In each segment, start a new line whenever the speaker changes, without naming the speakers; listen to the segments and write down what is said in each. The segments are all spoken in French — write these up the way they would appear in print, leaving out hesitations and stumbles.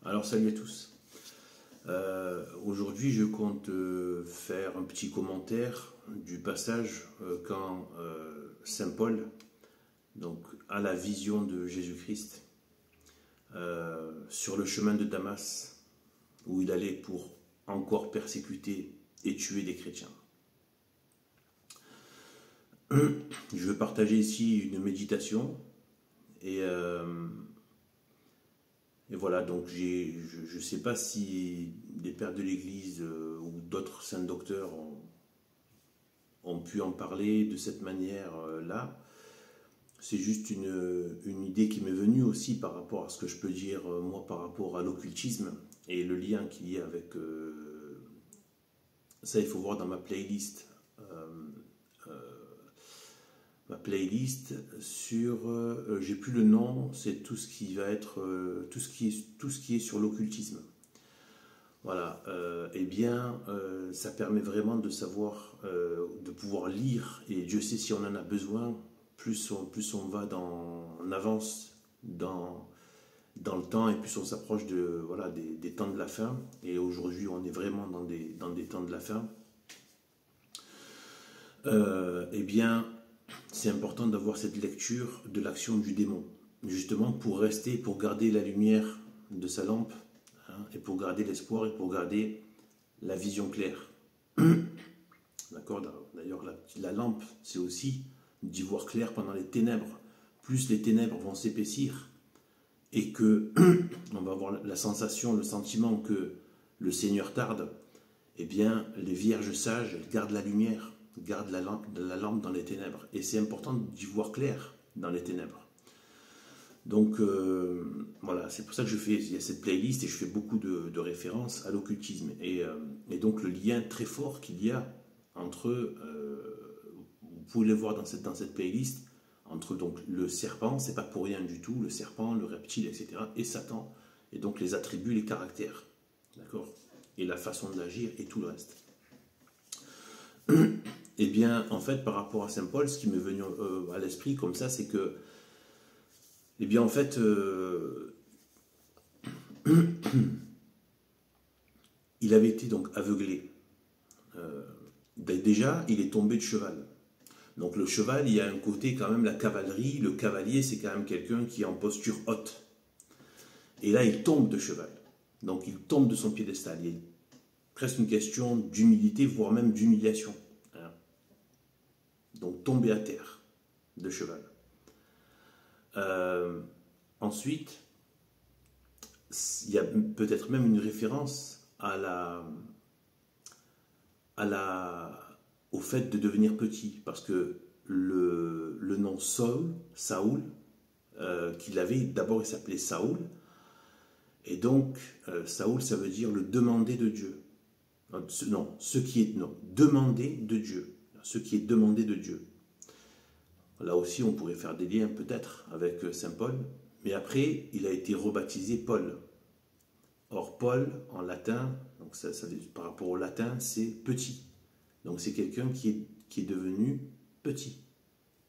Alors salut à tous. Aujourd'hui je compte faire un petit commentaire du passage quand Saint Paul donc, a la vision de Jésus-Christ sur le chemin de Damas où il allait pour encore persécuter et tuer des chrétiens. Je veux partager ici une méditation et voilà, donc je ne sais pas si des pères de l'Église ou d'autres saints docteurs ont pu en parler de cette manière-là. C'est juste une idée qui m'est venue aussi par rapport à ce que je peux dire, moi, par rapport à l'occultisme et le lien qu'il y a avec... ça, il faut voir dans ma playlist. Ma playlist sur, j'ai plus le nom, c'est tout ce qui va être, tout ce qui est sur l'occultisme. Voilà, eh bien, ça permet vraiment de savoir, de pouvoir lire, et Dieu sait si on en a besoin, plus on va en avance dans le temps, et plus on s'approche voilà, des temps de la fin, et aujourd'hui on est vraiment dans des temps de la fin. Eh bien, c'est important d'avoir cette lecture de l'action du démon, justement pour rester, pour garder la lumière de sa lampe, hein, et pour garder l'espoir et pour garder la vision claire. D'accord. D'ailleurs, la lampe, c'est aussi d'y voir clair pendant les ténèbres. Plus les ténèbres vont s'épaissir et que on va avoir la sensation, le sentiment que le Seigneur tarde, eh bien, les vierges sages gardent la lumière, gardent la lampe dans les ténèbres. Et c'est important d'y voir clair dans les ténèbres. Donc, voilà, c'est pour ça que il y a cette playlist et je fais beaucoup de références à l'occultisme. Et donc, le lien très fort qu'il y a entre, vous pouvez le voir dans cette playlist, entre donc, le serpent, c'est pas pour rien du tout, le serpent, le reptile, etc., et Satan, et donc les attributs, les caractères, d'accord, et la façon d'agir et tout le reste. Eh bien, en fait, par rapport à Saint Paul, ce qui m'est venu à l'esprit comme ça, c'est que, eh bien, en fait, il avait été donc aveuglé. Déjà, il est tombé de cheval. Donc le cheval, il y a un côté quand même, la cavalerie, le cavalier, c'est quand même quelqu'un qui est en posture haute. Et là, il tombe de cheval. Donc il tombe de son piédestal. Il y a presque une question d'humilité, voire même d'humiliation. Donc tomber à terre de cheval. Ensuite, il y a peut-être même une référence au fait de devenir petit, parce que le nom Saoul, qu'il avait, d'abord il s'appelait Saoul, et donc Saoul, ça veut dire le demandé de Dieu. Demandé de Dieu. Ce qui est demandé de Dieu. Là aussi, on pourrait faire des liens peut-être avec Saint Paul, mais après, il a été rebaptisé Paul. Or, Paul, en latin, donc ça, par rapport au latin, c'est petit. Donc, c'est quelqu'un qui est devenu petit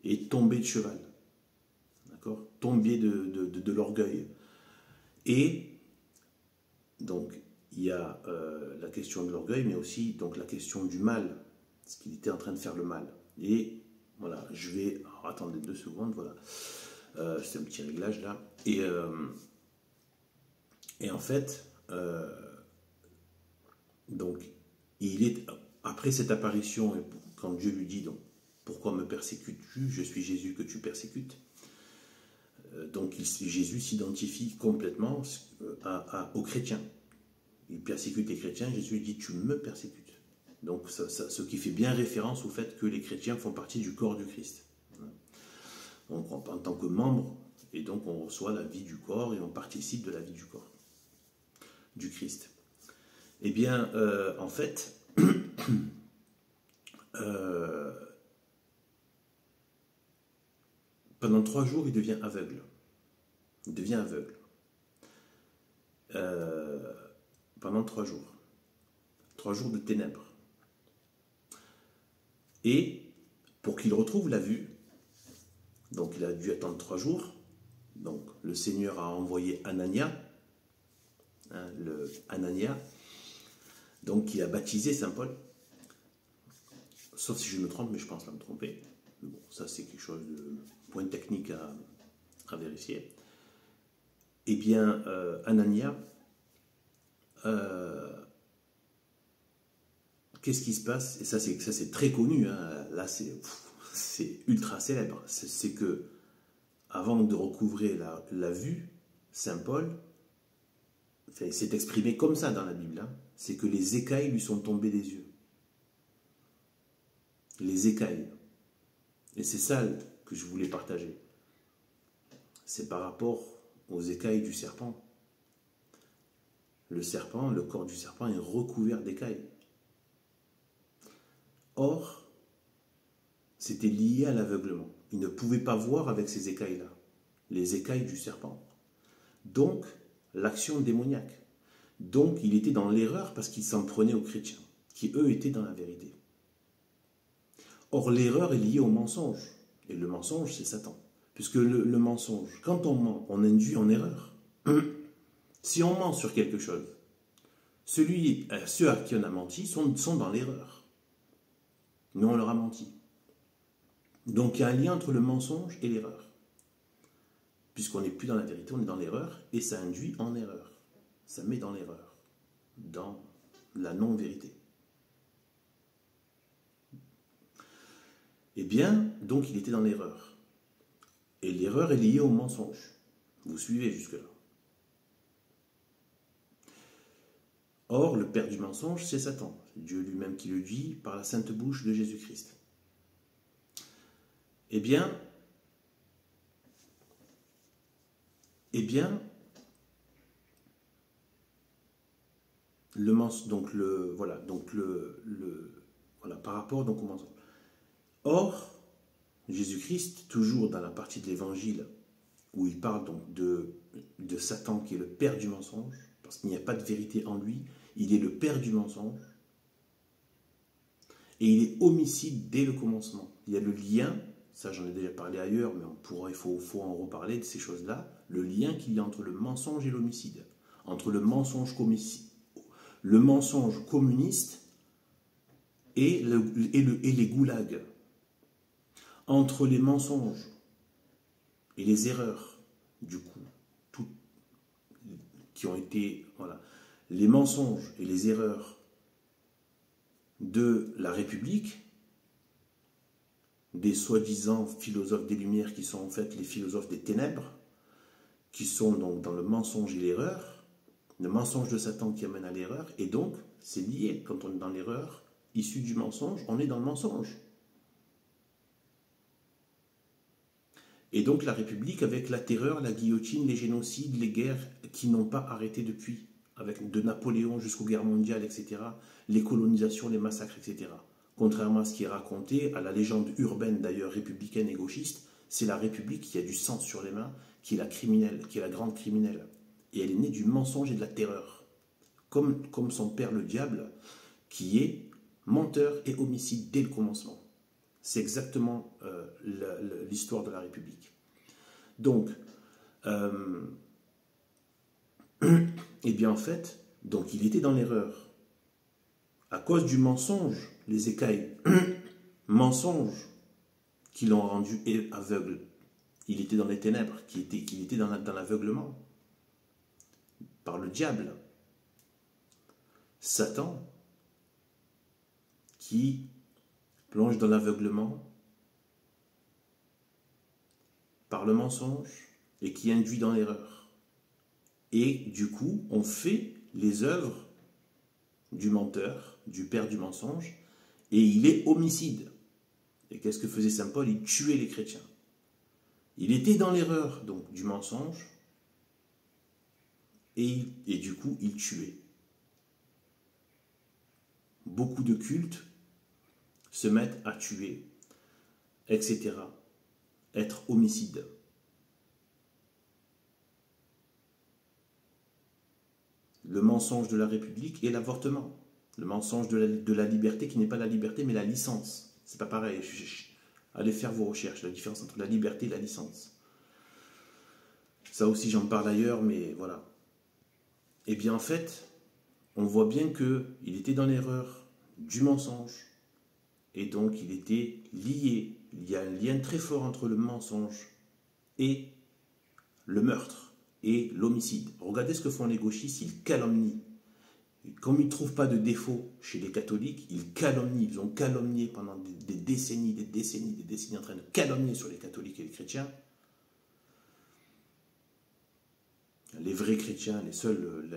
et tombé de cheval. D'accord ? Tombé de l'orgueil. Et donc, il y a la question de l'orgueil, mais aussi donc, la question du mal, parce qu'il était en train de faire le mal. Et voilà, je vais... Alors, attendez 2 secondes, voilà. C'est un petit réglage là. Et en fait, donc, après cette apparition, quand Dieu lui dit, donc, pourquoi me persécutes-tu? Je suis Jésus que tu persécutes. Donc, Jésus s'identifie complètement aux chrétiens. Il persécute les chrétiens, Jésus dit, tu me persécutes. Donc, ce qui fait bien référence au fait que les chrétiens font partie du corps du Christ. Donc, en tant que membre, et donc on reçoit la vie du corps et on participe de la vie du corps, du Christ. Eh bien, en fait, pendant 3 jours, il devient aveugle. Il devient aveugle. Pendant 3 jours. 3 jours de ténèbres. Et pour qu'il retrouve la vue, donc il a dû attendre 3 jours. Donc le Seigneur a envoyé Anania. hein, le Anania, donc qui a baptisé Saint Paul. Sauf si je me trompe, mais je pense pas me tromper. Bon, ça c'est quelque chose de point technique à vérifier. Eh bien, Anania, qu'est-ce qui se passe? Et ça c'est très connu, hein, là c'est ultra célèbre. C'est que, avant de recouvrer la vue, Saint Paul, enfin, s'est exprimé comme ça dans la Bible, hein, c'est que les écailles lui sont tombées des yeux. Les écailles. Et c'est ça que je voulais partager. C'est par rapport aux écailles du serpent. Le serpent, le corps du serpent est recouvert d'écailles. Or, c'était lié à l'aveuglement. Il ne pouvait pas voir avec ces écailles-là, les écailles du serpent. Donc, l'action démoniaque. Donc, il était dans l'erreur parce qu'il s'en prenait aux chrétiens, qui eux étaient dans la vérité. Or, l'erreur est liée au mensonge. Et le mensonge, c'est Satan. Puisque le mensonge, quand on ment, on induit en erreur. Si on ment sur quelque chose, ceux à qui on a menti sont dans l'erreur. Mais on leur a menti. Donc il y a un lien entre le mensonge et l'erreur. Puisqu'on n'est plus dans la vérité, on est dans l'erreur, et ça induit en erreur. Ça met dans l'erreur, dans la non-vérité. Eh bien, donc il était dans l'erreur. Et l'erreur est liée au mensonge. Vous suivez jusque-là. Or, le père du mensonge, c'est Satan. C'est Dieu lui-même qui le dit par la sainte bouche de Jésus-Christ. Eh bien, par rapport donc au mensonge. Or, Jésus-Christ, toujours dans la partie de l'Évangile où il parle donc de Satan qui est le père du mensonge, parce qu'il n'y a pas de vérité en lui, il est le père du mensonge, et il est homicide dès le commencement. Il y a le lien, ça j'en ai déjà parlé ailleurs, mais il faut en reparler de ces choses-là, le lien qu'il y a entre le mensonge et l'homicide, entre le mensonge communiste et les goulags, entre les mensonges et les erreurs, du coup, qui ont été, voilà, les mensonges et les erreurs de la République, des soi-disant philosophes des Lumières qui sont en fait les philosophes des ténèbres, qui sont donc dans le mensonge et l'erreur, le mensonge de Satan qui amène à l'erreur, et donc c'est lié, quand on est dans l'erreur, issue du mensonge, on est dans le mensonge. Et donc la République, avec la terreur, la guillotine, les génocides, les guerres qui n'ont pas arrêté depuis, avec de Napoléon jusqu'aux guerres mondiales, etc., les colonisations, les massacres, etc. Contrairement à ce qui est raconté, à la légende urbaine d'ailleurs républicaine et gauchiste, c'est la République qui a du sang sur les mains, qui est la criminelle, qui est la grande criminelle. Et elle est née du mensonge et de la terreur. Comme son père le diable, qui est menteur et homicide dès le commencement. C'est exactement l'histoire de la République. Donc, eh bien en fait, donc il était dans l'erreur. À cause du mensonge, les écailles, mensonges qui l'ont rendu aveugle. Il était dans les ténèbres, qu'il était dans l'aveuglement. Par le diable. Satan, qui plonge dans l'aveuglement par le mensonge et qui induit dans l'erreur. Et du coup, on fait les œuvres du menteur, du père du mensonge, et il est homicide. Et qu'est-ce que faisait Saint Paul? Il tuait les chrétiens. Il était dans l'erreur, donc, du mensonge, et du coup, il tuait. Beaucoup de cultes se mettent à tuer, etc. Être homicide. Le mensonge de la République et l'avortement. Le mensonge de la liberté qui n'est pas la liberté mais la licence. C'est pas pareil. Allez faire vos recherches, la différence entre la liberté et la licence. Ça aussi j'en parle ailleurs, mais voilà. eh bien en fait, on voit bien qu'il était dans l'erreur du mensonge, et donc il était lié. Il y a un lien très fort entre le mensonge et le meurtre et l'homicide. Regardez ce que font les gauchistes, ils calomnient. Et comme ils ne trouvent pas de défaut chez les catholiques, ils calomnient. Ils ont calomnié pendant des décennies, des décennies, des décennies en train de calomnier sur les catholiques et les chrétiens. Les vrais chrétiens, les seuls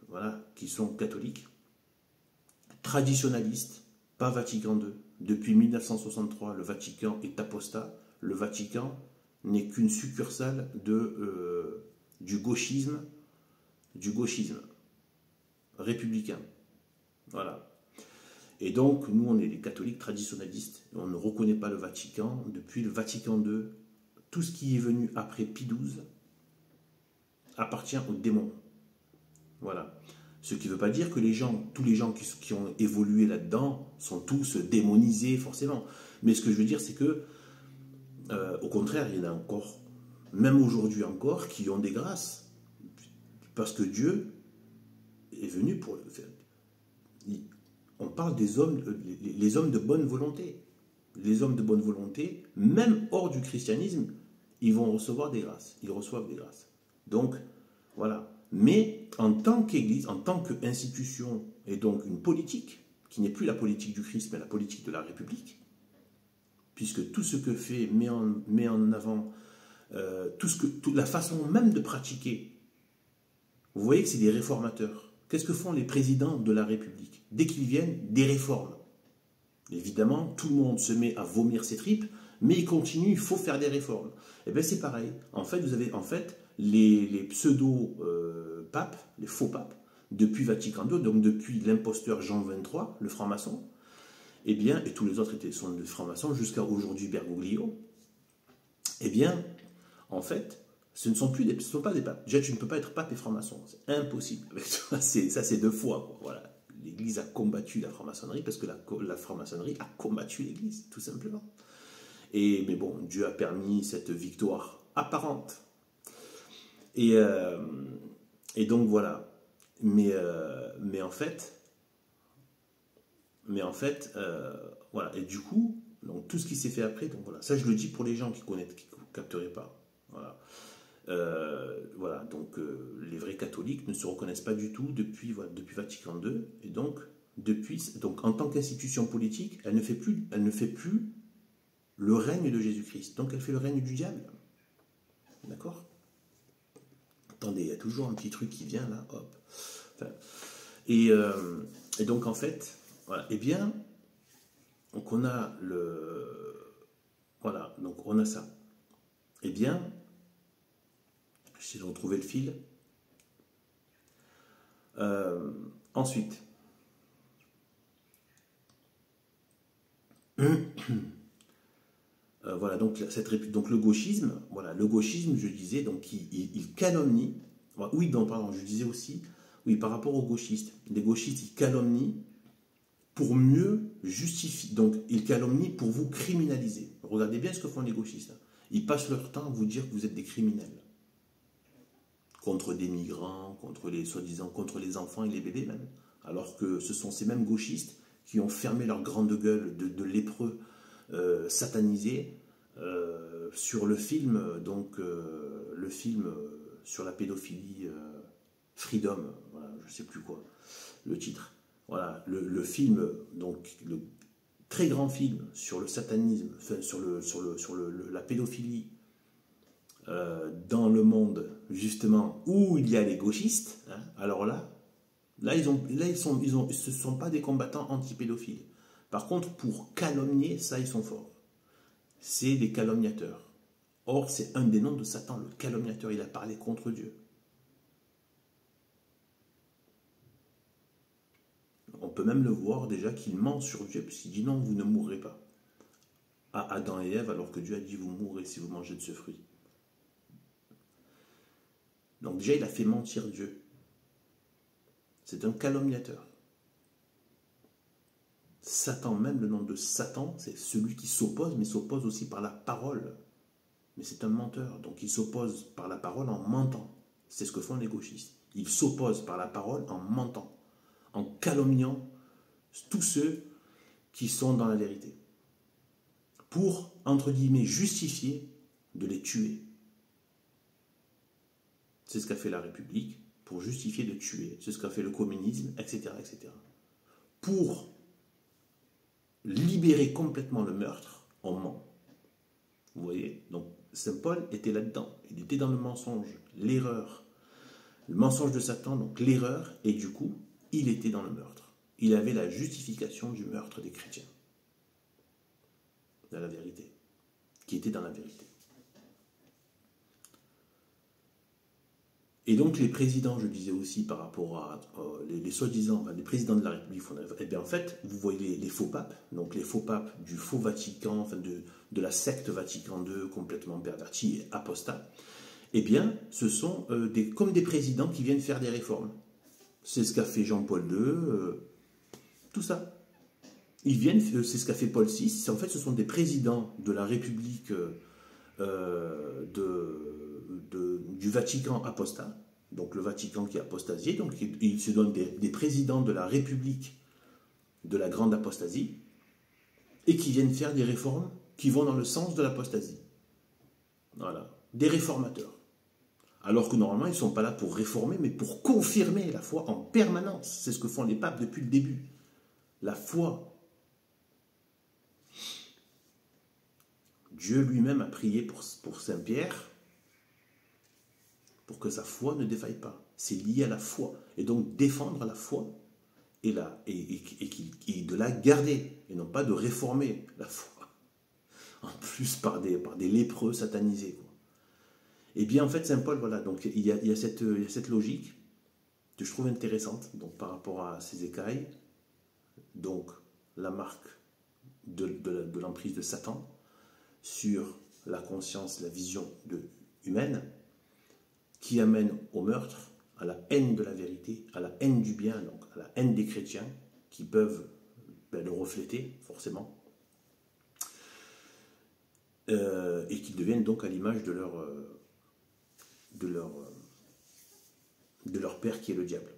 voilà, qui sont catholiques, traditionnalistes, pas Vatican II. Depuis 1963, le Vatican est apostat. Le Vatican n'est qu'une succursale du gauchisme républicain. Voilà. Et donc, nous, on est des catholiques traditionnalistes. On ne reconnaît pas le Vatican. Depuis le Vatican II, tout ce qui est venu après Pie XII appartient au démon. Voilà. Ce qui ne veut pas dire que tous les gens qui ont évolué là-dedans sont tous démonisés, forcément. Mais ce que je veux dire, c'est que, au contraire, il y en a encore, même aujourd'hui encore, qui ont des grâces. Parce que Dieu est venu pour le faire. On parle des hommes, les hommes de bonne volonté. Les hommes de bonne volonté, même hors du christianisme, ils vont recevoir des grâces. Ils reçoivent des grâces. Donc, voilà. Mais en tant qu'Église, en tant qu'institution, et donc une politique, qui n'est plus la politique du Christ, mais la politique de la République, puisque tout ce que fait met en avant toute la façon même de pratiquer. Vous voyez que c'est des réformateurs. Qu'est-ce que font les présidents de la République? Dès qu'ils viennent, des réformes. Évidemment, tout le monde se met à vomir ses tripes, mais il continue, il faut faire des réformes. Et bien c'est pareil. En fait, vous avez les pseudo-papes, les faux papes, depuis Vatican II, donc depuis l'imposteur Jean XXIII, le franc-maçon, et tous les autres sont des francs-maçons, jusqu'à aujourd'hui Bergoglio, en fait, ce ne sont pas des papes. Déjà, tu ne peux pas être pape et franc-maçon, c'est impossible. Ça, c'est deux fois, quoi. Voilà. L'Église a combattu la franc-maçonnerie parce que la franc-maçonnerie a combattu l'Église, tout simplement. Mais bon, Dieu a permis cette victoire apparente. Et donc voilà. Mais en fait, voilà. Et du coup, donc tout ce qui s'est fait après, donc voilà. Ça, je le dis pour les gens qui ne capteraient pas. Voilà. Voilà, donc les vrais catholiques ne se reconnaissent pas du tout depuis Vatican II, et donc en tant qu'institution politique, elle ne fait plus le règne de Jésus-Christ, donc elle fait le règne du diable. D'accord? Attendez, il y a toujours un petit truc qui vient là, hop. Enfin, et donc en fait, voilà, donc on a voilà, donc on a ça. J'essaie de retrouver le fil. Ensuite, voilà, donc le gauchisme, je disais, donc il calomnie. Oui, pardon, je disais aussi, oui, par rapport aux gauchistes. Les gauchistes, ils calomnient pour mieux justifier. Donc, ils calomnient pour vous criminaliser. Regardez bien ce que font les gauchistes. Ils passent leur temps à vous dire que vous êtes des criminels. Contre des migrants, contre les enfants et les bébés même. Alors que ce sont ces mêmes gauchistes qui ont fermé leur grande gueule de lépreux satanisés sur le film, sur la pédophilie, Freedom, voilà, je ne sais plus quoi, le titre. Voilà, le film, donc le très grand film sur le satanisme, enfin, sur la pédophilie, dans le monde justement où il y a les gauchistes, hein, alors ce ne sont pas des combattants anti-pédophiles. Par contre, pour calomnier, ça, ils sont forts. C'est des calomniateurs. Or, c'est un des noms de Satan, le calomniateur. Il a parlé contre Dieu. On peut même le voir déjà qu'il ment sur Dieu, puisqu'il dit non, vous ne mourrez pas. À Adam et Ève, alors que Dieu a dit vous mourrez si vous mangez de ce fruit. Donc déjà, il a fait mentir Dieu. C'est un calomniateur. Satan, même le nom de Satan, c'est celui qui s'oppose, mais s'oppose aussi par la parole. Mais c'est un menteur, donc il s'oppose par la parole en mentant. C'est ce que font les gauchistes. Il s'oppose par la parole en mentant, en calomniant tous ceux qui sont dans la vérité, pour, entre guillemets, justifier de les tuer. C'est ce qu'a fait la République, pour justifier de tuer. C'est ce qu'a fait le communisme, etc., etc. Pour libérer complètement le meurtre, on ment. Vous voyez? Donc, Saint Paul était là-dedans. Il était dans le mensonge, l'erreur. Le mensonge de Satan, donc l'erreur, et du coup, il était dans le meurtre. Il avait la justification du meurtre des chrétiens. De la vérité. Qui était dans la vérité. Et donc les présidents, je disais aussi par rapport à les soi-disant, les présidents de la République, eh bien en fait, vous voyez les faux papes, donc les faux papes du faux Vatican, enfin de la secte Vatican II complètement pervertie et apostat, eh bien ce sont comme des présidents qui viennent faire des réformes. C'est ce qu'a fait Jean-Paul II, tout ça. Ils viennent, c'est ce qu'a fait Paul VI, en fait ce sont des présidents de la République du Vatican apostat, donc le Vatican qui est apostasié, donc il se donne des présidents de la République de la grande apostasie, et qui viennent faire des réformes qui vont dans le sens de l'apostasie. Voilà, des réformateurs. Alors que normalement, ils ne sont pas là pour réformer, mais pour confirmer la foi en permanence. C'est ce que font les papes depuis le début. La foi. Dieu lui-même a prié pour Saint Pierre pour que sa foi ne défaille pas. C'est lié à la foi. Et donc défendre la foi et de la garder. Et non pas de réformer la foi. En plus par des lépreux satanisés. Quoi. Et bien en fait Saint Paul, voilà, donc il y a cette logique que je trouve intéressante donc, par rapport à ces écailles. Donc la marque de l'emprise de Satan sur la conscience, la vision humaine, qui amène au meurtre, à la haine de la vérité, à la haine du bien, donc à la haine des chrétiens, qui peuvent le refléter, forcément, et qui deviennent donc à l'image de leur père qui est le diable.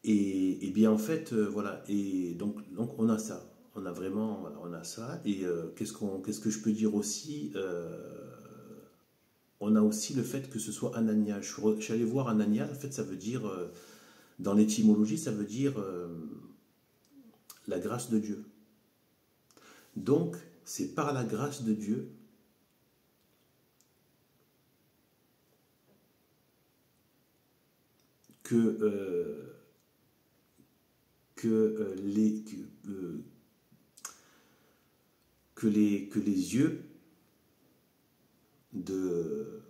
Et bien en fait, voilà, et donc on a ça. On a vraiment, voilà, on a ça. Et qu'est-ce que je peux dire aussi on a aussi le fait que ce soit Anania. Je suis allé voir Anania, en fait ça veut dire, dans l'étymologie, ça veut dire la grâce de Dieu. Donc, c'est par la grâce de Dieu que les yeux de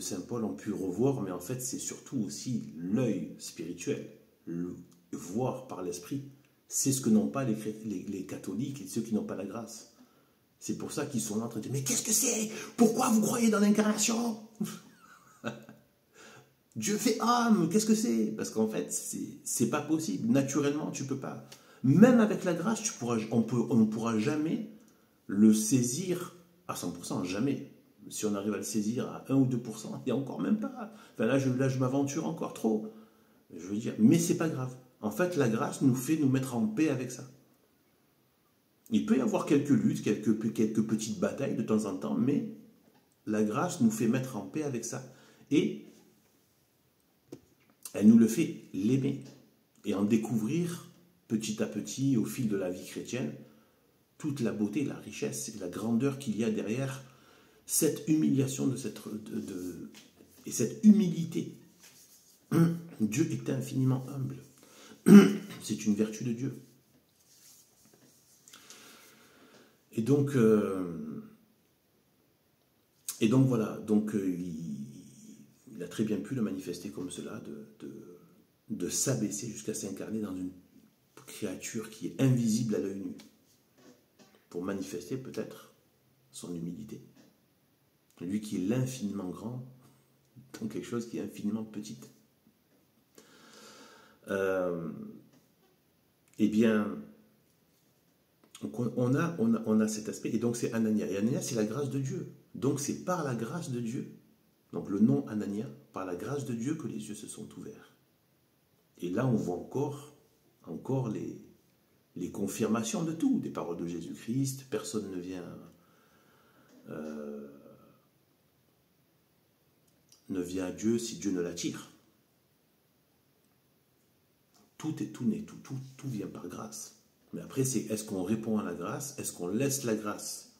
Saint Paul ont pu revoir, mais en fait c'est surtout aussi l'œil spirituel, voir par l'esprit. C'est ce que n'ont pas les catholiques et ceux qui n'ont pas la grâce. C'est pour ça qu'ils sont là en train de dire, mais qu'est-ce que c'est? Pourquoi vous croyez dans l'incarnation? Dieu fait homme, qu'est-ce que c'est? Parce qu'en fait, c'est pas possible. Naturellement, tu peux pas. Même avec la grâce, on ne pourra jamais le saisir à 100%, jamais. Si on arrive à le saisir à 1 ou 2%, et encore même pas. Enfin, là, je m'aventure encore trop. Je veux dire, mais c'est pas grave. En fait, la grâce nous fait nous mettre en paix avec ça. Il peut y avoir quelques luttes, quelques petites batailles de temps en temps, mais la grâce nous fait mettre en paix avec ça. Et elle nous le fait l'aimer et en découvrir petit à petit, au fil de la vie chrétienne, toute la beauté, la richesse et la grandeur qu'il y a derrière cette humiliation et cette humilité. Dieu est infiniment humble. C'est une vertu de Dieu. Et donc voilà, donc il a très bien pu le manifester comme cela, de s'abaisser jusqu'à s'incarner dans une créature qui est invisible à l'œil nu, pour manifester peut-être son humilité. Lui qui est l'infiniment grand, dans quelque chose qui est infiniment petit. Eh bien, on a cet aspect, et donc c'est Anania. Et Anania, c'est la grâce de Dieu. Donc c'est par la grâce de Dieu, donc le nom Anania, par la grâce de Dieu que les yeux se sont ouverts. Et là on voit encore les confirmations de tout, des paroles de Jésus-Christ. Personne ne vient à Dieu si Dieu ne l'attire. Tout vient par grâce. Mais après, c'est est-ce qu'on répond à la grâce? Est-ce qu'on laisse la grâce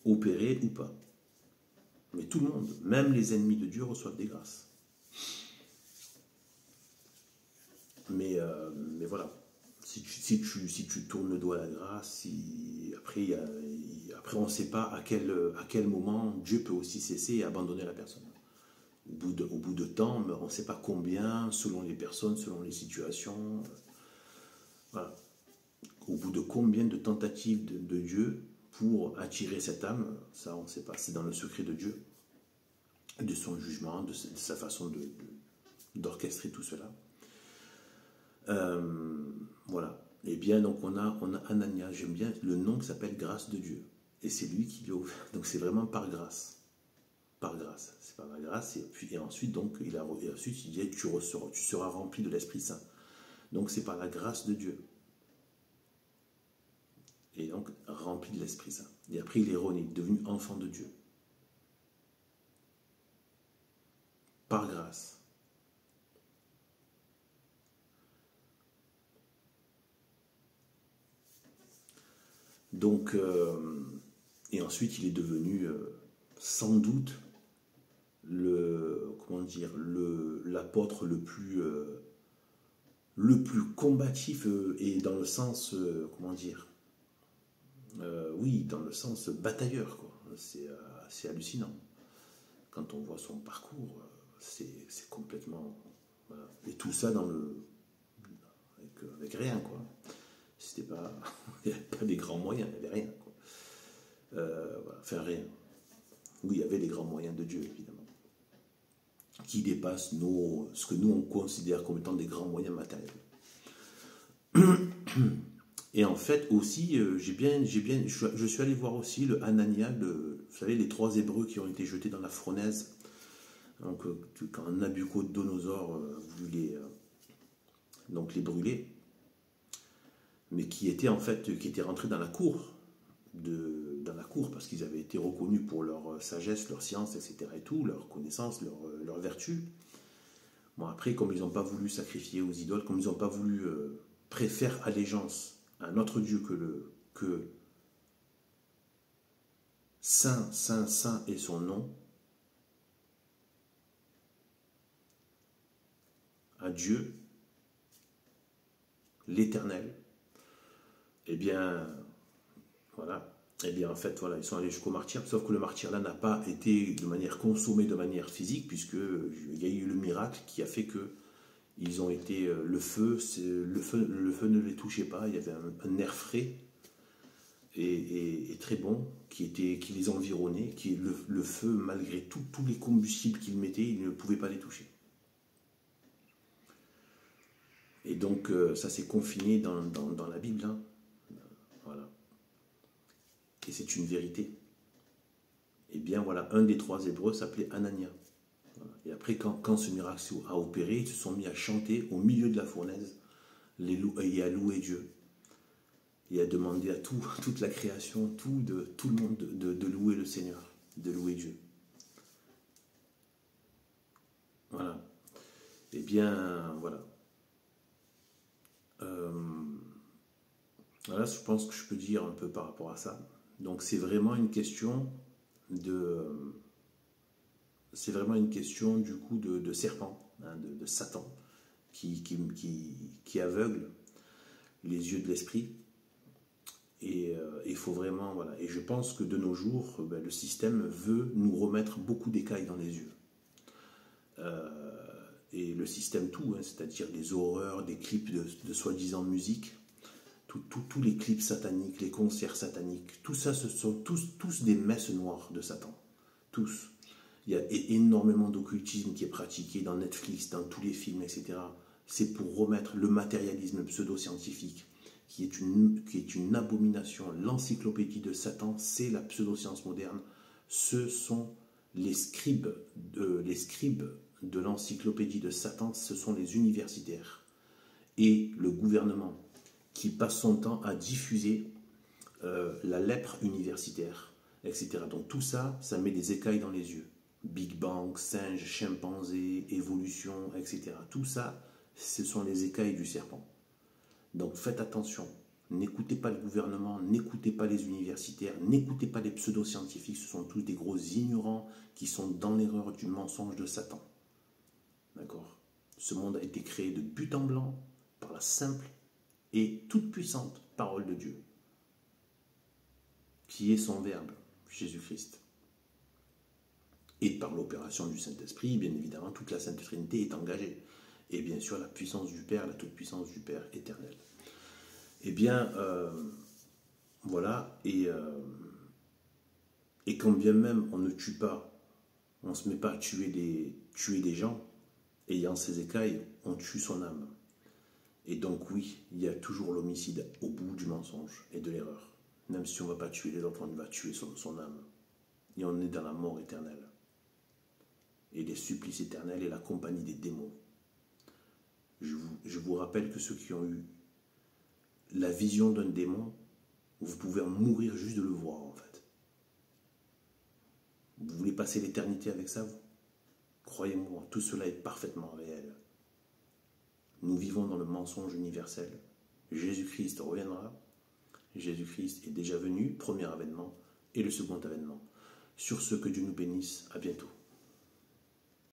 opérer ou pas? Mais tout le monde, même les ennemis de Dieu, reçoivent des grâces. Mais voilà, si tu tournes le doigt à la grâce, après on ne sait pas à quel moment Dieu peut aussi cesser et abandonner la personne. Au bout de temps, on ne sait pas combien, selon les personnes, selon les situations. Voilà. Au bout de combien de tentatives de Dieu pour attirer cette âme, ça on ne sait pas. C'est dans le secret de Dieu, de son jugement, de sa façon d'orchestrer tout cela. Voilà. Et bien, donc on a Anania, j'aime bien le nom qui s'appelle Grâce de Dieu. Et c'est lui qui lui a ouvert. Donc c'est vraiment par grâce. Par grâce. C'est par la grâce. Et ensuite, donc, il dit tu seras rempli de l'Esprit Saint. Donc c'est par la grâce de Dieu. Et donc rempli de l'Esprit Saint. Et après, il est rené, devenu enfant de Dieu. Par grâce. Donc, et ensuite, il est devenu sans doute l'apôtre le plus combatif et dans le sens, oui, dans le sens batailleur, quoi. C'est hallucinant. Quand on voit son parcours, c'est complètement... Voilà. Et tout ça avec rien, quoi. C'était pas... Il n'y avait pas des grands moyens, il n'y avait rien, quoi. Voilà, enfin, rien. Oui, il y avait les grands moyens de Dieu, évidemment, qui dépassent ce que nous, on considère comme étant des grands moyens matériels. Et en fait, aussi, je suis allé voir aussi le Anania, vous savez, les 3 Hébreux qui ont été jetés dans la fournaise. Donc, quand Nabuchodonosor a voulu les brûler, mais qui étaient rentrés dans la cour, parce qu'ils avaient été reconnus pour leur sagesse, leur science, etc. et tout, leur connaissance, leur vertu. Bon, après, comme ils n'ont pas voulu sacrifier aux idoles, comme ils n'ont pas voulu préférer allégeance à un autre Dieu que Saint, Saint, Saint est son nom, à Dieu, l'Éternel, eh bien, voilà. Eh bien, en fait, voilà, ils sont allés jusqu'au martyr, sauf que le martyr là n'a pas été de manière consommé de manière physique, puisqu'il y a eu le miracle qui a fait que ils ont été le feu ne les touchait pas, il y avait un air frais et très bon qui les environnait, le feu, malgré tous les combustibles qu'ils mettaient, ils ne pouvaient pas les toucher. Et donc, ça s'est confiné dans la Bible, hein. Voilà. Et c'est une vérité. Et bien voilà, un des 3 Hébreux s'appelait Anania. Voilà. Et après, quand ce miracle a opéré, ils se sont mis à chanter au milieu de la fournaise et à louer Dieu. Et à demander à toute la création, tout le monde de louer le Seigneur, de louer Dieu. Voilà. Et bien, voilà. Voilà, je pense que je peux dire un peu par rapport à ça. Donc c'est vraiment une question du coup de serpent, hein, de Satan, qui aveugle les yeux de l'esprit. Et il faut vraiment, voilà. Et je pense que de nos jours, le système veut nous remettre beaucoup d'écailles dans les yeux. Et le système tout, hein, c'est-à-dire les horreurs, des clips de soi-disant musique, tous les clips sataniques, les concerts sataniques, tout ça, ce sont tous des messes noires de Satan. Tous. Il y a énormément d'occultisme qui est pratiqué dans Netflix, dans tous les films, etc. C'est pour remettre le matérialisme pseudo-scientifique, qui est une abomination. L'encyclopédie de Satan, c'est la pseudo-science moderne, Ce sont les scribes de l'encyclopédie de Satan, ce sont les universitaires et le gouvernement qui passe son temps à diffuser la lèpre universitaire, etc. Donc tout ça, ça met des écailles dans les yeux. Big Bang, singe, chimpanzé, évolution, etc. Tout ça, ce sont les écailles du serpent. Donc faites attention. N'écoutez pas le gouvernement, n'écoutez pas les universitaires, n'écoutez pas les pseudo-scientifiques. Ce sont tous des gros ignorants qui sont dans l'erreur du mensonge de Satan. D'accord? Ce monde a été créé de but en blanc par la simple et toute puissante parole de Dieu, qui est son Verbe, Jésus-Christ. Et par l'opération du Saint-Esprit, bien évidemment, toute la Sainte Trinité est engagée. Et bien sûr, la puissance du Père, la toute-puissance du Père éternel. Eh bien, voilà, et quand bien même on ne tue pas, on ne se met pas à tuer des gens, ayant ces écailles, on tue son âme. Et donc oui, il y a toujours l'homicide au bout du mensonge et de l'erreur. Même si on ne va pas tuer les autres, on va tuer son âme. Et on est dans la mort éternelle. Et les supplices éternels et la compagnie des démons. Je vous rappelle que ceux qui ont eu la vision d'un démon, vous pouvez en mourir juste de le voir en fait. Vous voulez passer l'éternité avec ça, vous? Croyez-moi, tout cela est parfaitement réel. Nous vivons dans le mensonge universel. Jésus-Christ reviendra. Jésus-Christ est déjà venu, premier avènement, et le second avènement. Sur ce, que Dieu nous bénisse. À bientôt.